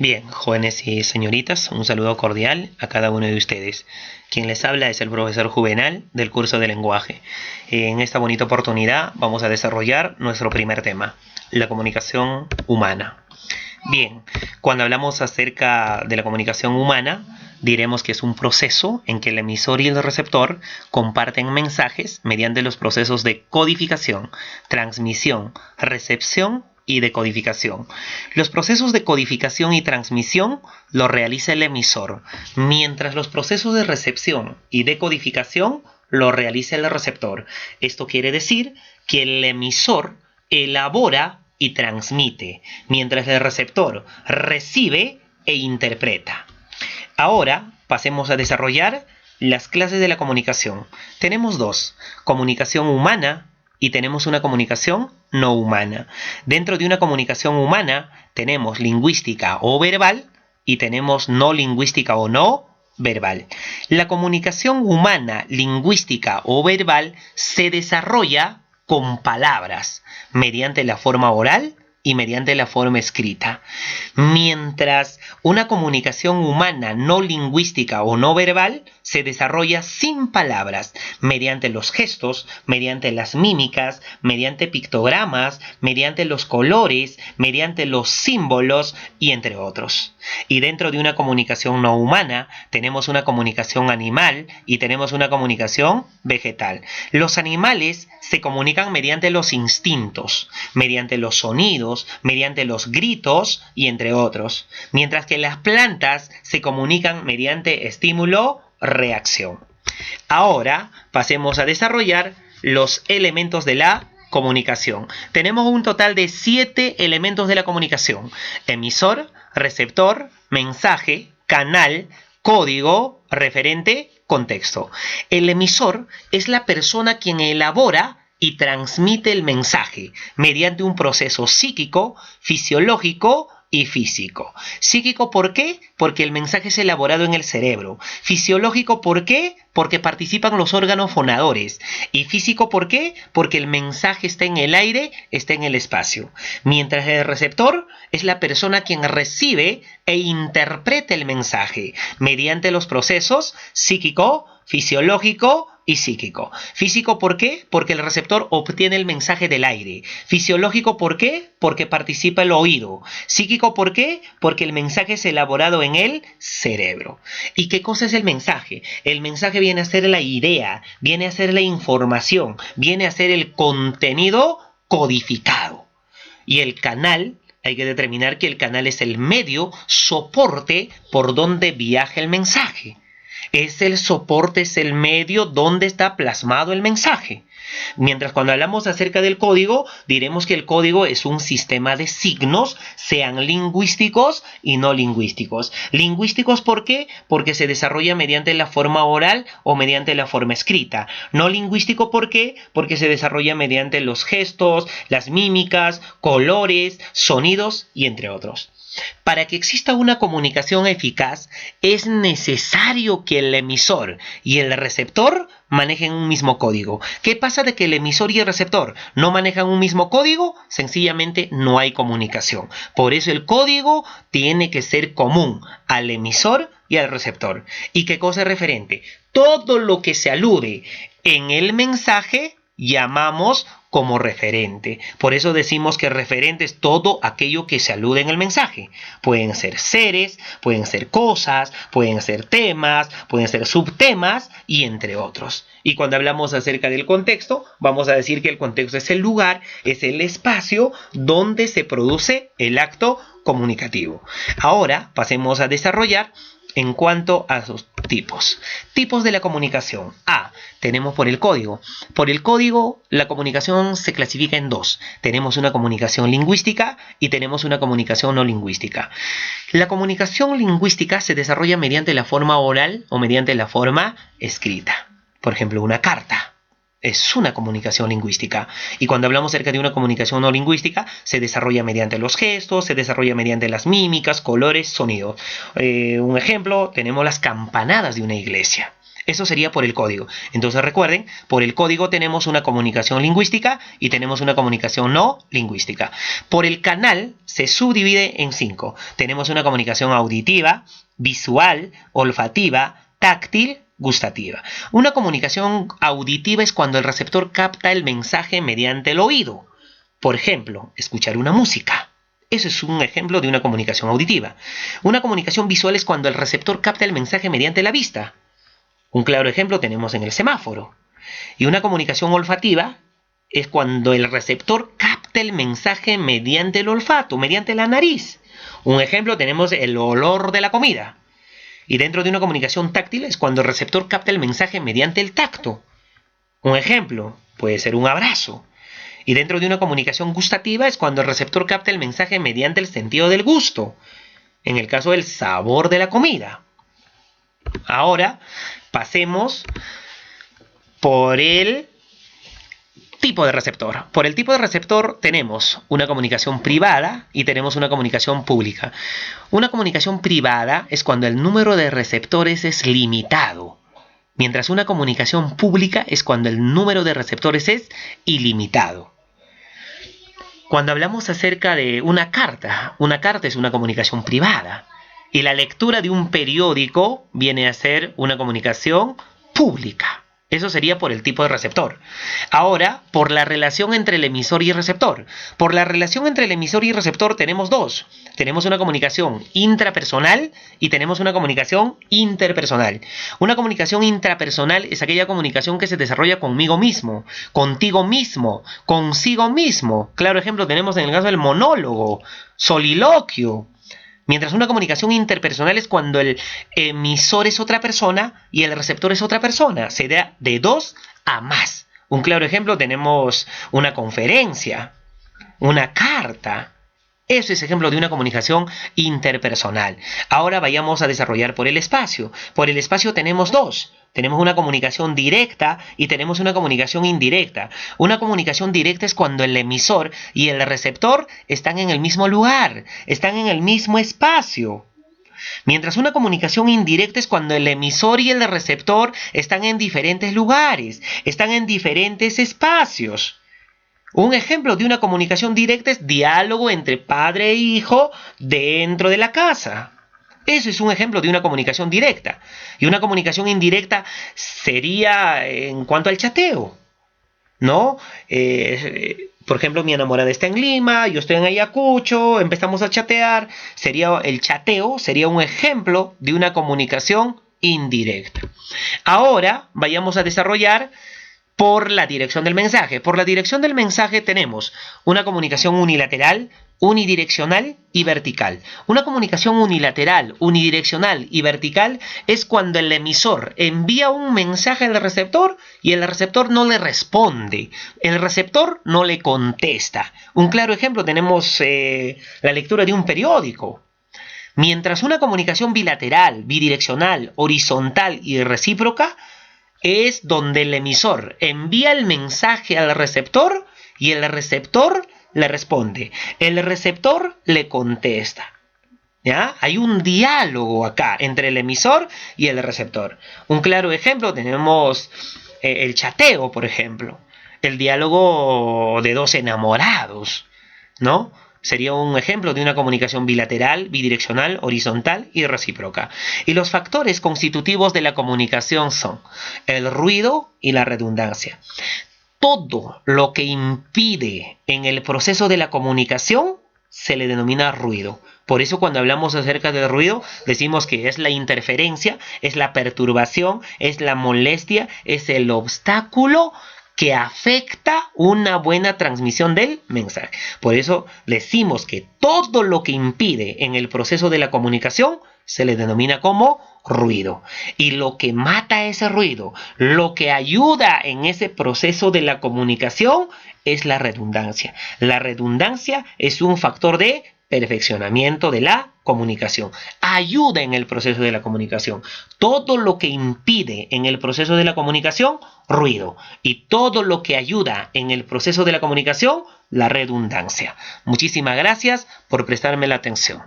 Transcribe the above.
Bien, jóvenes y señoritas, un saludo cordial a cada uno de ustedes. Quien les habla es el profesor Juvenal del curso de lenguaje. En esta bonita oportunidad vamos a desarrollar nuestro primer tema, la comunicación humana. Bien, cuando hablamos acerca de la comunicación humana, diremos que es un proceso en que el emisor y el receptor comparten mensajes mediante los procesos de codificación, transmisión, recepción y decodificación. Los procesos de codificación y transmisión los realiza el emisor, mientras los procesos de recepción y decodificación los realiza el receptor. Esto quiere decir que el emisor elabora y transmite, mientras el receptor recibe e interpreta. Ahora pasemos a desarrollar las clases de la comunicación. Tenemos dos, comunicación humana y tenemos una comunicación no humana. Dentro de una comunicación humana tenemos lingüística o verbal y tenemos no lingüística o no verbal. La comunicación humana, lingüística o verbal se desarrolla con palabras, mediante la forma oral y mediante la forma escrita. Mientras una comunicación humana no lingüística o no verbal se desarrolla sin palabras, mediante los gestos, mediante las mímicas, mediante pictogramas, mediante los colores, mediante los símbolos y entre otros. Y dentro de una comunicación no humana tenemos una comunicación animal y tenemos una comunicación vegetal. Los animales se comunican mediante los instintos, mediante los sonidos, mediante los gritos y entre otros, mientras que las plantas se comunican mediante estímulo-reacción. Ahora pasemos a desarrollar los elementos de la comunicación. Tenemos un total de 7 elementos de la comunicación: emisor, receptor, mensaje, canal, código, referente, contexto. El emisor es la persona quien elabora y transmite el mensaje mediante un proceso psíquico, fisiológico y físico. Psíquico, ¿por qué? Porque el mensaje es elaborado en el cerebro. Fisiológico, ¿por qué? Porque participan los órganos fonadores. Y físico, ¿por qué? Porque el mensaje está en el aire, está en el espacio. Mientras el receptor es la persona quien recibe e interpreta el mensaje mediante los procesos psíquico, fisiológico y psíquico. Físico, ¿por qué? Porque el receptor obtiene el mensaje del aire. Fisiológico, ¿por qué? Porque participa el oído. Psíquico, ¿por qué? Porque el mensaje es elaborado en el cerebro. ¿Y qué cosa es el mensaje? El mensaje viene a ser la idea, viene a ser la información, viene a ser el contenido codificado. Y el canal, hay que determinar que el canal es el medio, soporte por donde viaja el mensaje. Es el soporte, es el medio donde está plasmado el mensaje. Mientras cuando hablamos acerca del código, diremos que el código es un sistema de signos, sean lingüísticos y no lingüísticos. Lingüísticos, ¿por qué? Porque se desarrolla mediante la forma oral o mediante la forma escrita. No lingüístico, ¿por qué? Porque se desarrolla mediante los gestos, las mímicas, colores, sonidos y entre otros. Para que exista una comunicación eficaz, es necesario que el emisor y el receptor manejen un mismo código. ¿Qué pasa de que el emisor y el receptor no manejan un mismo código? Sencillamente no hay comunicación. Por eso el código tiene que ser común al emisor y al receptor. ¿Y qué cosa es referente? Todo lo que se alude en el mensaje llamamos como referente. Por eso decimos que referente es todo aquello que se alude en el mensaje. Pueden ser seres, pueden ser cosas, pueden ser temas, pueden ser subtemas y entre otros. Y cuando hablamos acerca del contexto, vamos a decir que el contexto es el lugar, es el espacio donde se produce el acto comunicativo. Ahora pasemos a desarrollar en cuanto a sus tipos. Tipos de la comunicación. A. Tenemos por el código. Por el código, la comunicación se clasifica en dos. Tenemos una comunicación lingüística y tenemos una comunicación no lingüística. La comunicación lingüística se desarrolla mediante la forma oral o mediante la forma escrita. Por ejemplo, una carta es una comunicación lingüística. Y cuando hablamos acerca de una comunicación no lingüística, se desarrolla mediante los gestos, se desarrolla mediante las mímicas, colores, sonidos. Un ejemplo, tenemos las campanadas de una iglesia. Eso sería por el código. Entonces recuerden, por el código tenemos una comunicación lingüística y tenemos una comunicación no lingüística. Por el canal se subdivide en 5. Tenemos una comunicación auditiva, visual, olfativa, táctil, gustativa. Una comunicación auditiva es cuando el receptor capta el mensaje mediante el oído. Por ejemplo, escuchar una música. Eso es un ejemplo de una comunicación auditiva. Una comunicación visual es cuando el receptor capta el mensaje mediante la vista. Un claro ejemplo tenemos en el semáforo. Y una comunicación olfativa es cuando el receptor capta el mensaje mediante el olfato, mediante la nariz. Un ejemplo tenemos el olor de la comida. Y dentro de una comunicación táctil es cuando el receptor capta el mensaje mediante el tacto. Un ejemplo puede ser un abrazo. Y dentro de una comunicación gustativa es cuando el receptor capta el mensaje mediante el sentido del gusto. En el caso del sabor de la comida. Ahora pasemos por el tipo de receptor. Por el tipo de receptor tenemos una comunicación privada y tenemos una comunicación pública. Una comunicación privada es cuando el número de receptores es limitado, mientras una comunicación pública es cuando el número de receptores es ilimitado. Cuando hablamos acerca de una carta es una comunicación privada y la lectura de un periódico viene a ser una comunicación pública. Eso sería por el tipo de receptor. Ahora, por la relación entre el emisor y el receptor. Por la relación entre el emisor y el receptor tenemos dos. Tenemos una comunicación intrapersonal y tenemos una comunicación interpersonal. Una comunicación intrapersonal es aquella comunicación que se desarrolla conmigo mismo, contigo mismo, consigo mismo. Claro ejemplo tenemos en el caso del monólogo, soliloquio. Mientras una comunicación interpersonal es cuando el emisor es otra persona y el receptor es otra persona. Se da de dos a más. Un claro ejemplo tenemos una conferencia, una carta. Eso es ejemplo de una comunicación interpersonal. Ahora vayamos a desarrollar por el espacio. Por el espacio tenemos dos. Tenemos una comunicación directa y tenemos una comunicación indirecta. Una comunicación directa es cuando el emisor y el receptor están en el mismo lugar, están en el mismo espacio. Mientras una comunicación indirecta es cuando el emisor y el receptor están en diferentes lugares, están en diferentes espacios. Un ejemplo de una comunicación directa es diálogo entre padre e hijo dentro de la casa. Eso es un ejemplo de una comunicación directa. Y una comunicación indirecta sería en cuanto al chateo, ¿no? Por ejemplo, mi enamorada está en Lima, yo estoy en Ayacucho, empezamos a chatear. El chateo sería un ejemplo de una comunicación indirecta. Ahora vayamos a desarrollar por la dirección del mensaje. Por la dirección del mensaje tenemos una comunicación unilateral, unidireccional y vertical. Una comunicación unilateral, unidireccional y vertical es cuando el emisor envía un mensaje al receptor y el receptor no le responde. El receptor no le contesta. Un claro ejemplo tenemos la lectura de un periódico. Mientras una comunicación bilateral, bidireccional, horizontal y recíproca es donde el emisor envía el mensaje al receptor y el receptor le responde. El receptor le contesta. ¿Ya? Hay un diálogo acá entre el emisor y el receptor. Un claro ejemplo tenemos el chateo, por ejemplo. El diálogo de dos enamorados, ¿no? Sería un ejemplo de una comunicación bilateral, bidireccional, horizontal y recíproca. Y los factores constitutivos de la comunicación son el ruido y la redundancia. Todo lo que impide en el proceso de la comunicación se le denomina ruido. Por eso cuando hablamos acerca del ruido decimos que es la interferencia, es la perturbación, es la molestia, es el obstáculo que afecta una buena transmisión del mensaje. Por eso decimos que todo lo que impide en el proceso de la comunicación se le denomina como ruido. Y lo que mata ese ruido, lo que ayuda en ese proceso de la comunicación es la redundancia. La redundancia es un factor de perfeccionamiento de la comunicación. Ayuda en el proceso de la comunicación. Todo lo que impide en el proceso de la comunicación, ruido. Y todo lo que ayuda en el proceso de la comunicación, la redundancia. Muchísimas gracias por prestarme la atención.